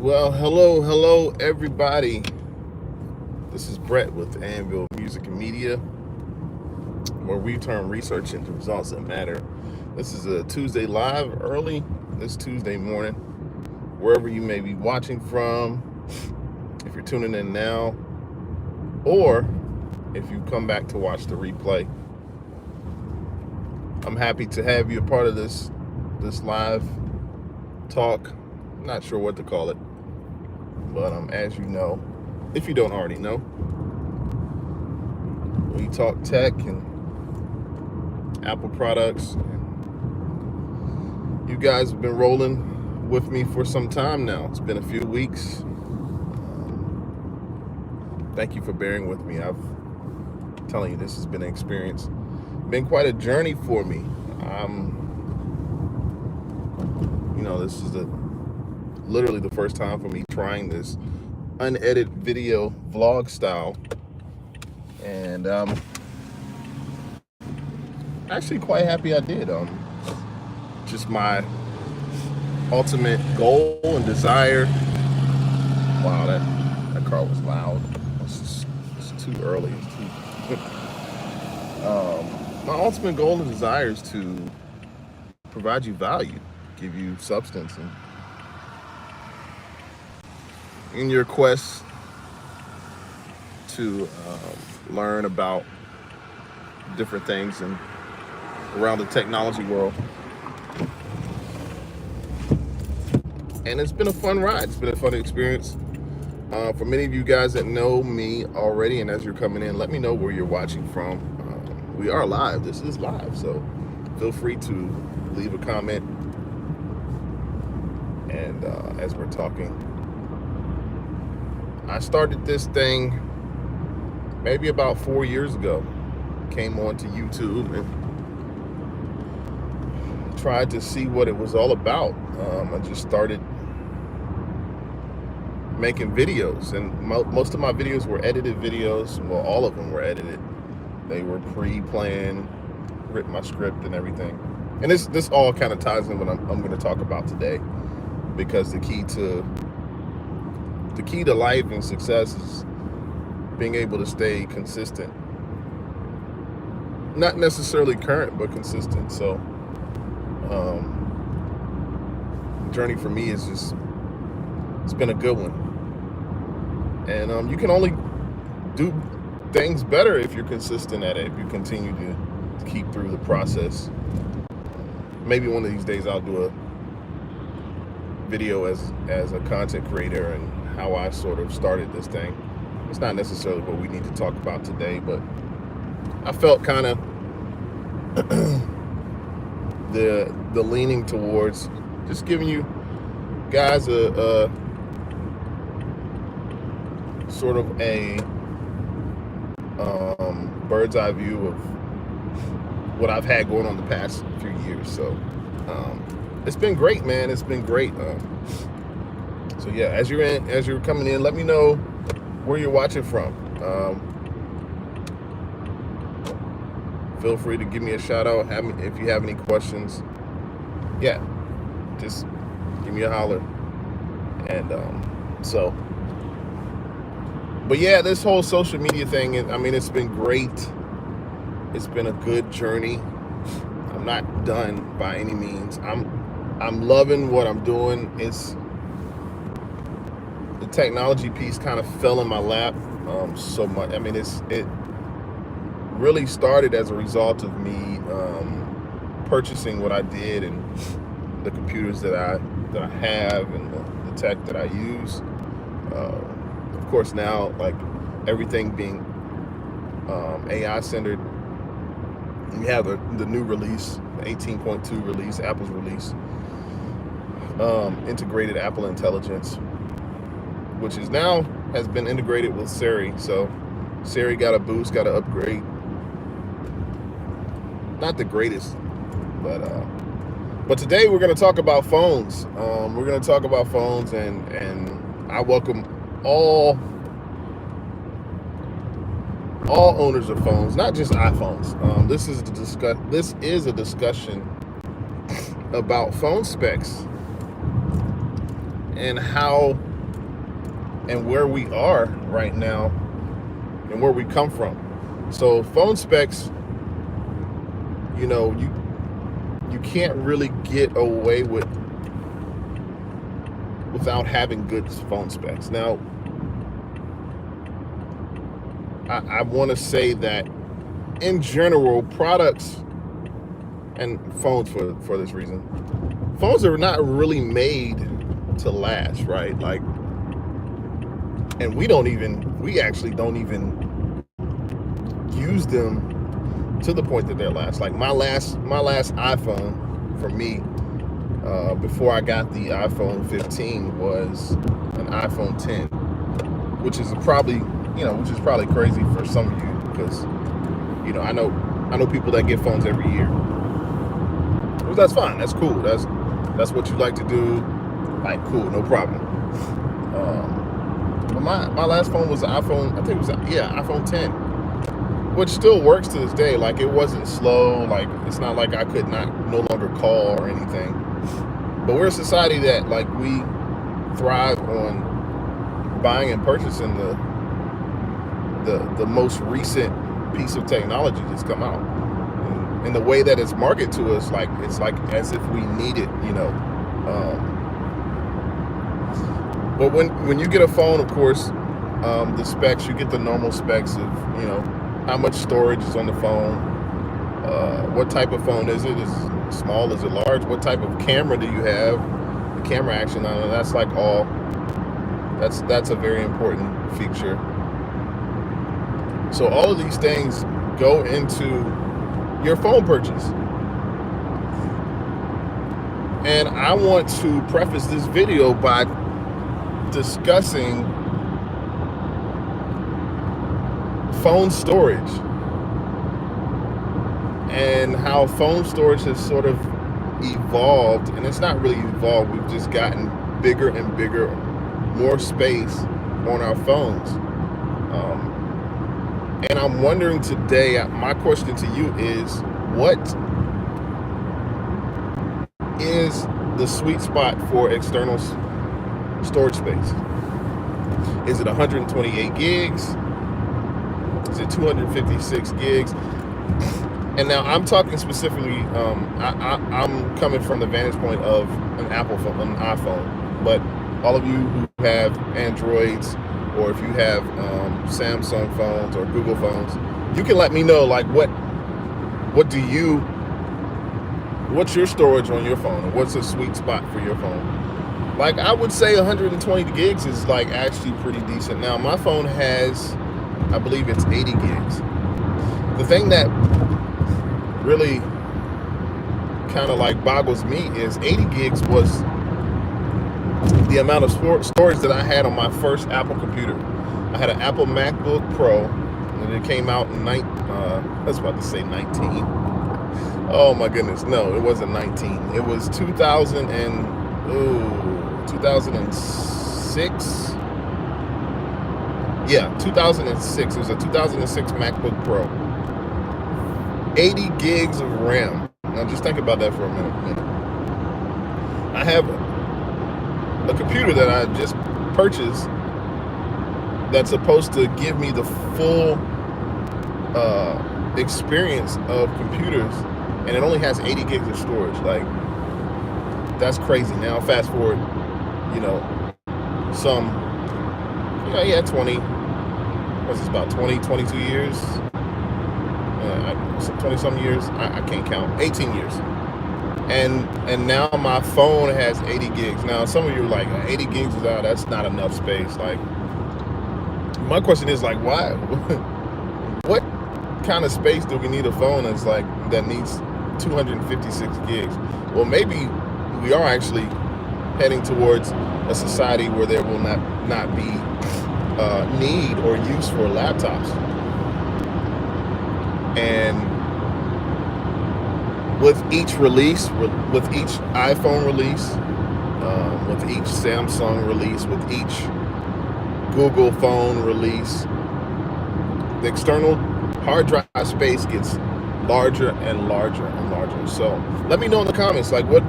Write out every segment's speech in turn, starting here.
Well, hello, everybody. This is Brett with anvillmusicmedia, where we turn research into results that matter. This is a Tuesday live, early this Tuesday morning, wherever you may be watching from. If you're tuning in now, or if you come back to watch the replay, I'm happy to have you a part of this live talk. Not sure what to call it, but as you know, if you don't already know, we talk tech and Apple products. You guys have been rolling with me for some time now. It's been a few weeks. Thank you for bearing with me. I'm telling you, this has been an experience. Been quite a journey for me. This is literally the first time for me trying this unedited video vlog style, and actually quite happy I did. Just my ultimate goal and desire. Wow, that car was loud. It's too early. My ultimate goal and desire is to provide you value, give you substance, and in your quest to learn about different things and around the technology world. And it's been a fun ride. It's been a fun experience. For many of you guys that know me already, and as you're coming in, let me know where you're watching from. We are live. This is live, so feel free to leave a comment. And as we're talking, I started this thing maybe about 4 years ago. Came onto YouTube and tried to see what it was all about. I just started making videos, and most of my videos were edited videos. Well, all of them were edited. They were pre-planned, written my script and everything. And this all kind of ties in what I'm going to talk about today, because the key to life and success is being able to stay consistent. Not necessarily current, but consistent. So the journey for me is it's been a good one. And you can only do things better if you're consistent at it, if you continue to keep through the process. Maybe one of these days I'll do a video as a content creator and how I sort of started this thing. It's not necessarily what we need to talk about today, but I felt kind of the leaning towards just giving you guys a sort of a bird's eye view of what I've had going on the past few years. So it's been great, man. It's been great. So yeah, as you're coming in, let me know where you're watching from. Feel free to give me a shout out. If you have any questions, yeah, just give me a holler. And but yeah, this whole social media thing, it's been great. It's been a good journey. I'm not done by any means. I'm loving what I'm doing. It's the technology piece kind of fell in my lap so much. It really started as a result of me purchasing what I did and the computers that I have and the tech that I use. Of course, now, like everything being AI centered, we have the new release, the 18.2 release, Apple's release, integrated Apple Intelligence, which has been integrated with Siri. So Siri got a boost, got an upgrade. Not the greatest, but today we're going to talk about phones. We're going to talk about phones, and I welcome all owners of phones, not just iPhones. This is a discussion about phone specs and how and where we are right now and where we come from. So phone specs, you know, you can't really get away without having good phone specs. Now, I want to say that in general, products and phones for this reason, phones are not really made to last, right? Like, and we actually don't even use them to the point that they're last. Like my last iPhone for me, before I got the iPhone 15, was an iPhone 10, which is probably crazy for some of you, because I know people that get phones every year. Well, that's fine. That's cool. That's what you like to do. Like, cool, no problem. But my last phone was an iPhone. I think it was iPhone 10, which still works to this day. Like, it wasn't slow. Like, it's not like I could no longer call or anything. But we're a society that, like, we thrive on buying and purchasing the most recent piece of technology that's come out. And the way that it's marketed to us, like, it's like as if we need it, But when you get a phone, of course, the specs, you get the normal specs of, how much storage is on the phone, what type of phone is it? Is it small? Is it large? What type of camera do you have? The camera action on it, that's like that's a very important feature. So all of these things go into your phone purchase. And I want to preface this video by discussing phone storage and how phone storage has sort of evolved. And it's not really evolved, we've just gotten bigger and bigger, more space on our phones. And I'm wondering today, my question to you is, what is the sweet spot for external storage space? Is it 128 gigs? Is it 256 gigs? And now I'm talking specifically, I'm coming from the vantage point of an Apple phone, an iPhone. But all of you who have Androids, or if you have Samsung phones or Google phones, you can let me know, like, what's your storage on your phone, or what's a sweet spot for your phone? Like, I would say 120 gigs is, like, actually pretty decent. Now, my phone has, I believe it's 80 gigs. The thing that really kind of like boggles me is 80 gigs was the amount of storage that I had on my first Apple computer. I had an Apple Macbook Pro, and it came out in I was about to say 19. Oh my goodness, no, it wasn't 19. It was 2006. Yeah, 2006. It was a 2006 MacBook Pro. 80 gigs of RAM. Now just think about that for a minute. I have a computer that I just purchased that's supposed to give me the full experience of computers, and it only has 80 gigs of storage. Like, that's crazy. Now fast forward, 22 years, 20 some years, I can't count, 18 years, and now my phone has 80 gigs. Now some of you are like, 80 gigs is out, that's not enough space. Like, my question is, like, why? What kind of space do we need a phone that needs 256 gigs? Well, maybe we are actually heading towards a society where there will not be need or use for laptops. And with each release, with each iPhone release, with each Samsung release, with each Google phone release, the external hard drive space gets larger and larger and larger. So let me know in the comments, like, what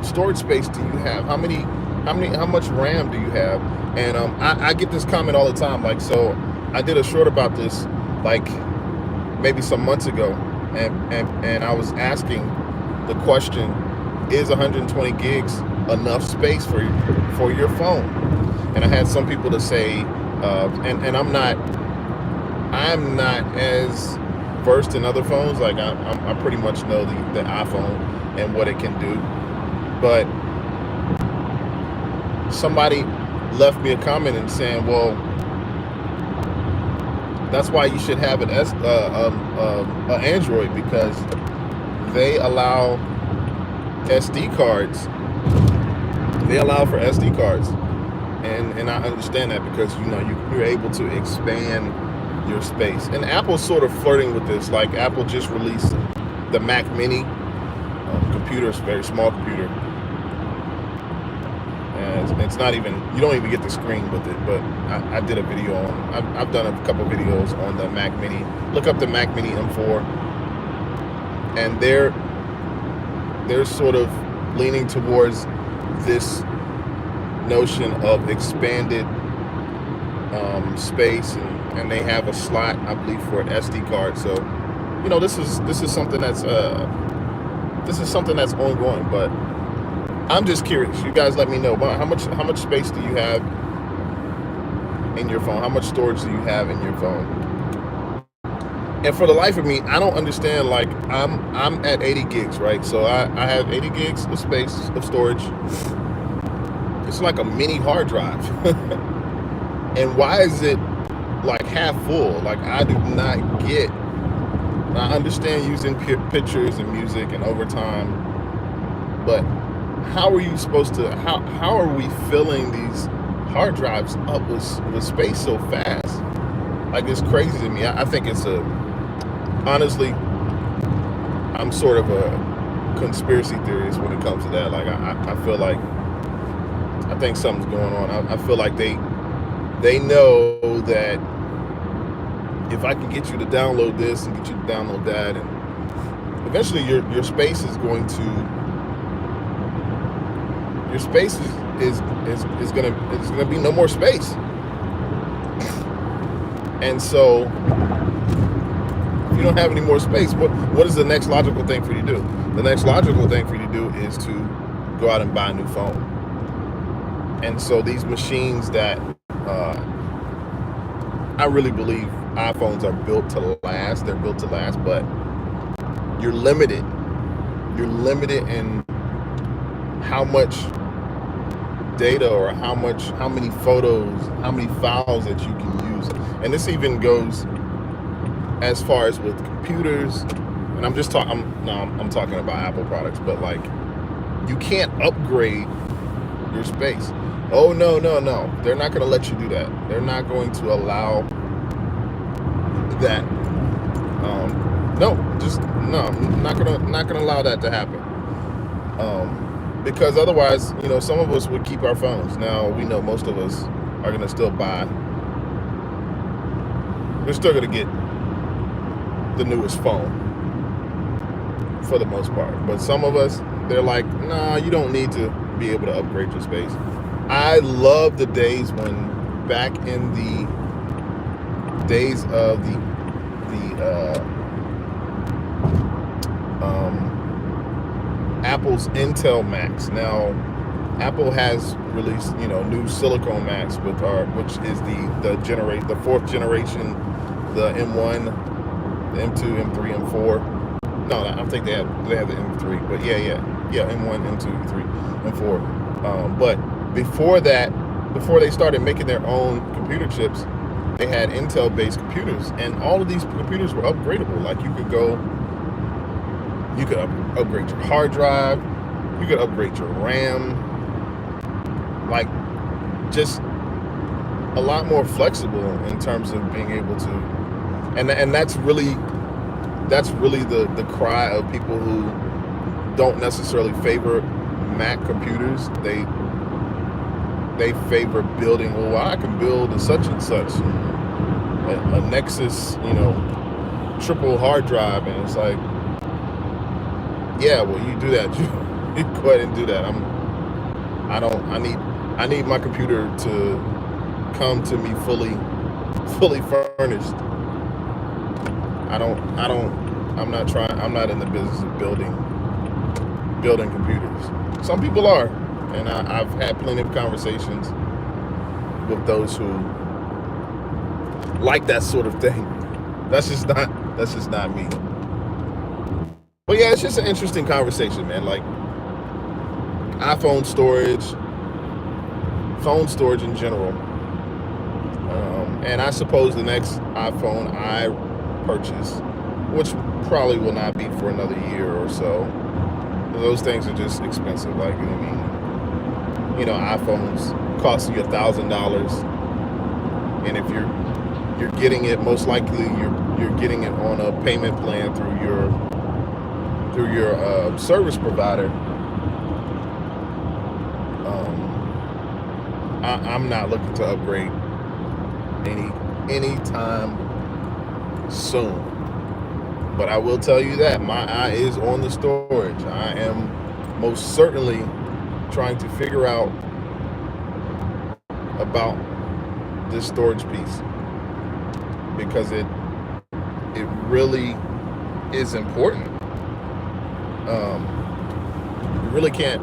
storage space do you have? How many how much RAM do you have? And I get this comment all the time. Like, so I did a short about this like maybe some months ago, and I was asking the question, is 120 gigs enough space for your phone? And I had some people to say, and I'm not as versed in other phones. Like I pretty much know the iPhone and what it can do, but somebody left me a comment and saying, well, that's why you should have an Android, because they allow SD cards. They allow for SD cards, and I understand that, because you're able to expand your space. And Apple's sort of flirting with this. Like, Apple just released the Mac Mini computer. It's a very small computer. And it's not even, you don't even get the screen with it. But I did a video on, I've done a couple videos on the Mac Mini. Look up the Mac Mini M4, and they're sort of leaning towards this notion of expanded space, and they have a slot, I believe, for an SD card. So this is something that's ongoing. But I'm just curious. You guys let me know, how much space do you have in your phone? How much storage do you have in your phone? And for the life of me, I don't understand. Like, I'm at 80 gigs, right? So I have 80 gigs of space of storage. It's like a mini hard drive. And why is it like half full? Like, I do not get. I understand using pictures and music and overtime, but how are you supposed to? How are we filling these hard drives up with space so fast? Like, it's crazy to me. I think it's honestly, I'm sort of a conspiracy theorist when it comes to that. Like, I feel like, I think something's going on. I feel like they know that if I can get you to download this and get you to download that, and eventually your space is going to, your space is gonna be no more space. And so if you don't have any more space, what is the next logical thing for you to do? The next logical thing for you to do is to go out and buy a new phone. And so these machines that I really believe iPhones are built to last. They're built to last, but you're limited. You're limited in how much data, or how many photos, how many files that you can use. And this even goes as far as with computers. And I'm talking about Apple products, but like, you can't upgrade your space. Oh, no. They're not going to let you do that. They're not going to allow that. I'm not going to allow that to happen. Because otherwise, some of us would keep our phones. Now, we know most of us are going to still buy. We're still going to get the newest phone for the most part. But some of us, they're like, nah, you don't need to be able to upgrade your space. I love the days when, back in the days of Apple's Intel Macs. Now, Apple has released, new silicone Macs which is the fourth generation, the M1, the M2, M3, M4. No, I think they have the M3, but yeah, M1, M2, M3, M4. But before that, before they started making their own computer chips, they had Intel-based computers, and all of these computers were upgradable. Like, you could upgrade your hard drive, you could upgrade your RAM, like, just a lot more flexible in terms of being able to, and that's really the cry of people who don't necessarily favor Mac computers. They favor building, well, I can build a such and such, a Nexus, triple hard drive, and it's like, yeah, well, you do that. You go ahead and do that. I need my computer to come to me fully furnished. I'm not in the business of building computers. Some people are, and I've had plenty of conversations with those who like that sort of thing. That's just not me. But yeah, it's just an interesting conversation, man. Like iPhone storage, phone storage in general. And I suppose the next iPhone I purchase, which probably will not be for another year or so, those things are just expensive. Like, I mean, you know, iPhones cost you $1,000, and if you're getting it, most likely you're getting it on a payment plan through your service provider. I'm not looking to upgrade any time soon. But I will tell you that my eye is on the storage. I am most certainly trying to figure out about this storage piece, because it really is important. You really can't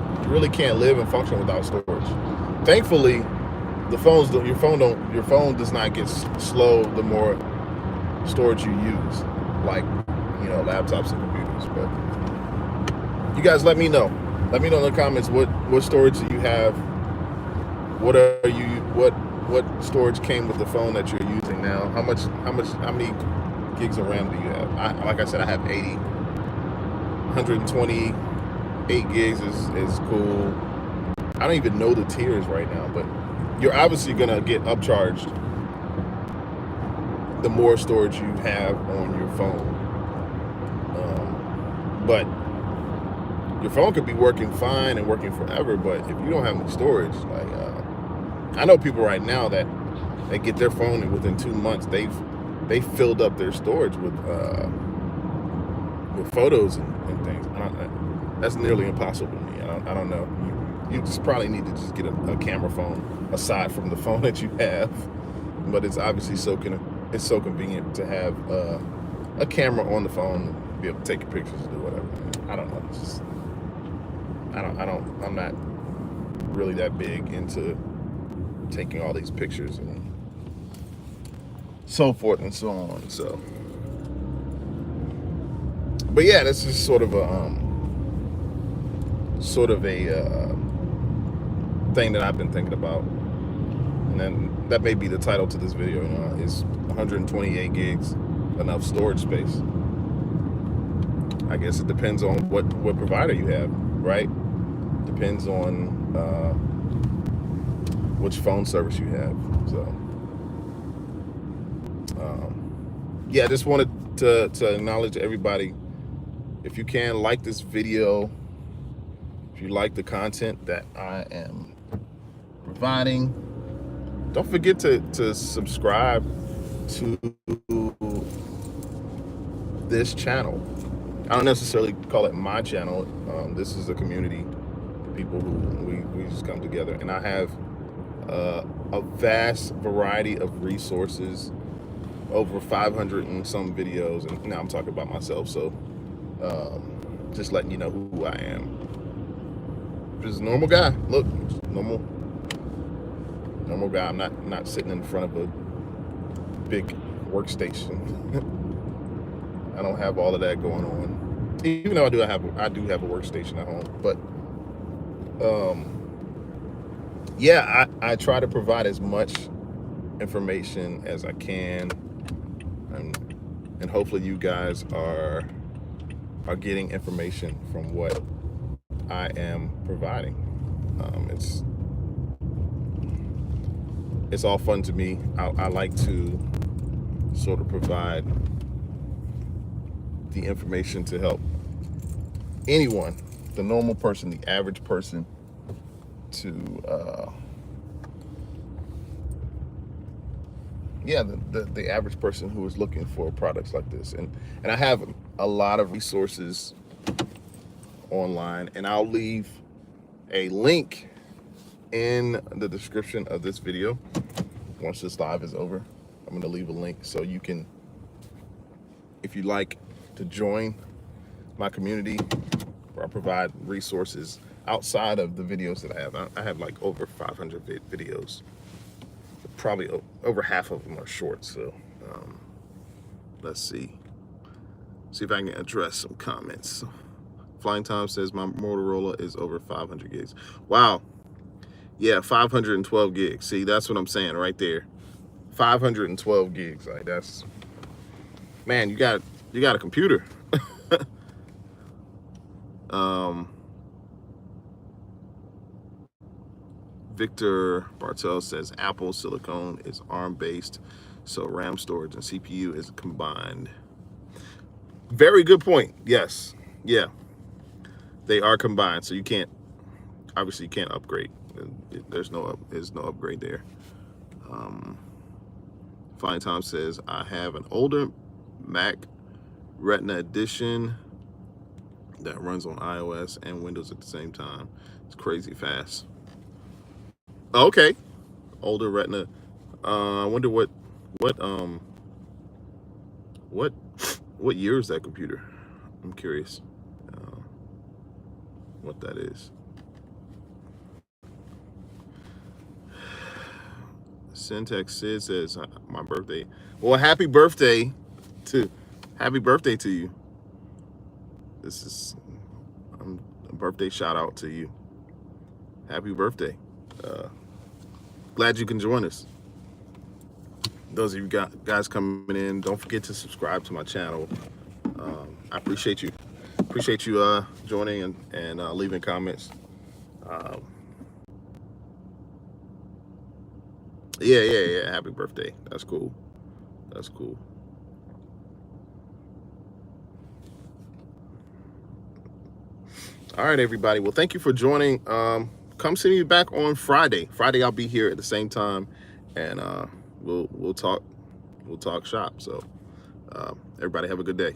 live and function without storage. Thankfully, your phone does not get slow the more storage you use, like, you know, laptops and computers. But you guys let me know in the comments what storage do you have, what storage came with the phone that you're using now, how many gigs of RAM do you have? Like I said, I have 80. 128 gigs is cool. I don't even know the tiers right now, but you're obviously gonna get upcharged the more storage you have on your phone. But your phone could be working fine and working forever, but if you don't have any storage, like I know people right now that they get their phone and within 2 months they filled up their storage with photos and things. That's nearly impossible to me. I don't know. You just probably need to just get a camera phone aside from the phone that you have. But it's obviously so convenient to have a camera on the phone and be able to take your pictures and do whatever. I don't know. It's just, I'm not really that big into taking all these pictures and so forth and so on. So, but yeah, this is sort of a thing that I've been thinking about, and then that may be the title to this video. You know, is 128 gigs enough storage space? I guess it depends on what provider you have, right? Depends on which phone service you have. So yeah, I just wanted to acknowledge everybody. If you can, like this video. If you like the content that I am providing, don't forget to subscribe to this channel. I don't necessarily call it my channel. This is a community of people who we just come together, and I have a vast variety of resources, over 500 and some videos, and now I'm talking about myself, so just letting you know who I am. Just a normal guy. Look, normal guy. I'm not sitting in front of a big workstation. I don't have all of that going on, even though I do have a workstation at home. But yeah, I try to provide as much information as I can, and hopefully you guys are getting information from what I am providing. It's all fun to me. I like to sort of provide the information to help anyone, the normal person, the average person, to the average person who is looking for products like this. And I have a lot of resources online, and I'll leave a link in the description of this video. Once this live is over, I'm going to leave a link so you can, if you like, to join my community where I provide resources outside of the videos that I have. I have like over 500 videos. Probably over half of them are short. So let's see if I can address some comments. Flying Time says my Motorola is over 500 gigs. Wow. Yeah, 512 gigs. See, that's what I'm saying right there. 512 gigs. Like, that's, man, you got a computer. Victor Bartel says Apple silicone is ARM based, so RAM storage and CPU is combined. Very good point. Yes. Yeah. They are combined, so you can't, obviously you can't upgrade. There's no upgrade there. Fine Time says I have an older Mac Retina edition that runs on iOS and Windows at the same time. It's crazy fast. Okay, older Retina. I wonder what year is that computer? I'm curious what that is. Syntax Sid says my birthday. Well, happy birthday to you. This is a birthday shout out to you. Happy birthday. Glad you can join us. Those of you guys coming in, don't forget to subscribe to my channel. I appreciate you. Appreciate you joining and leaving comments. Yeah. Happy birthday. That's cool. That's cool. All right, everybody. Well, thank you for joining. Come see me back on Friday. Friday, I'll be here at the same time, and we'll talk shop. So, everybody have a good day.